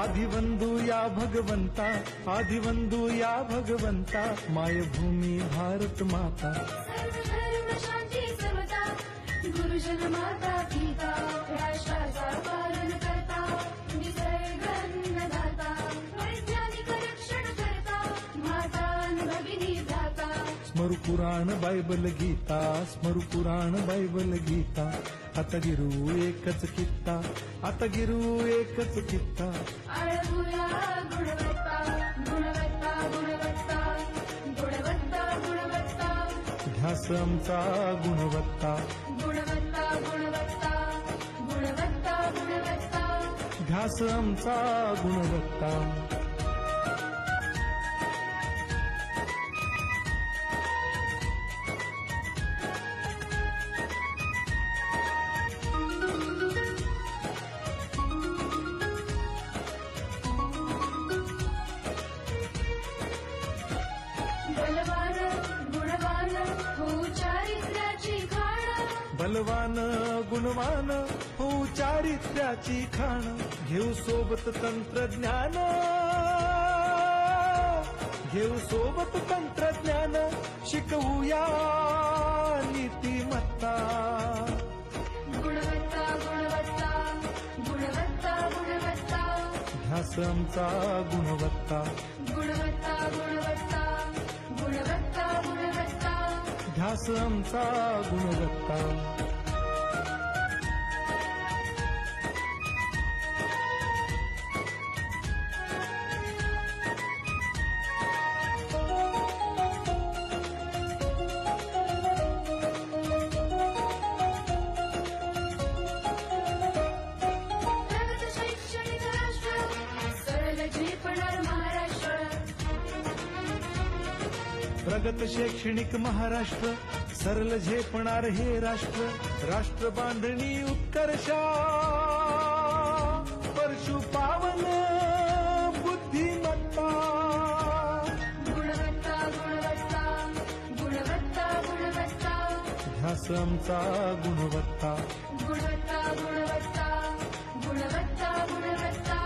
आदिवंदू या भगवंता, आदिवंदू या भगवंता, मायभूमी भारत माता. सर्व धर्म शांती समता, गुरुजन माता पिता, राष्ट्राचा पालन करता, निसर्ग अन्नदाता, वैज्ञानिक रक्षण करता, माता भगिनी भ्राता. स्मरू पुराण बायबल गीता, स्मरू पुराण बायबल गीता. आता गिरू एकच कित्ता, आता गिरू एकच कित्ता. आळवूया गुणवत्ता, गुणवत्ता, गुणवत्ता, गुणवत्ता, गुणवत्ता. ध्यास आमचा गुणवत्ता, गुणवत्ता, गुणवत्ता, गुणवत्ता, गुणवत्ता. ध्यास आमचा गुणवत्ता. बलवान गुणवान हो चारित्र्याची खाण. बलवान गुणवान हो चारित्र्याची खाण. घेऊ सोबत तंत्रज्ञान, घेऊ सोबत तंत्रज्ञान. शिकवूया नीतिमत्ता. गुणवत्ता, गुणवत्ता, गुणवत्ता, गुणवत्ता. ध्यास आमचा गुणवत्ता, गुणवत्ता, गुणवत्ता, गुणवत्ता, गुणवत्ता. ध्यास आमचा गुणवत्ता. प्रगत शैक्षणिक राष्ट्र, सरळ झेपणार महाराष्ट्र. प्रगत शैक्षणिक महाराष्ट्र, सरल झेपणार हे राष्ट्र. राष्ट्र बांधणी उत्कर्षा, परशु पावन बुद्धिमत्ता. गुणवत्ता, गुणवत्ता, गुणवत्ता, गुणवत्ता. ध्यास आमचा गुणवत्ता, गुणवत्ता, गुणवत्ता, गुणवत्ता, गुणवत्ता.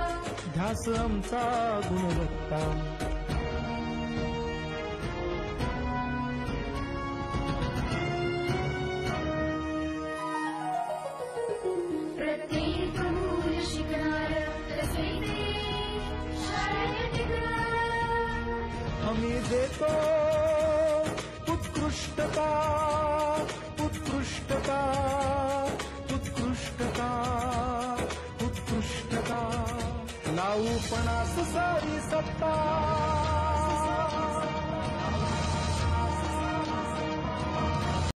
ध्यास आमचा गुणवत्ता. प्रत्येक मूल शिकणार, तसे ते शाळेत टिकणार. आम्ही देतो उत्कृष्टता, उत्कृष्टता, उत्कृष्टता, उत्कृष्टता. लावू पणास सारी सत्ता.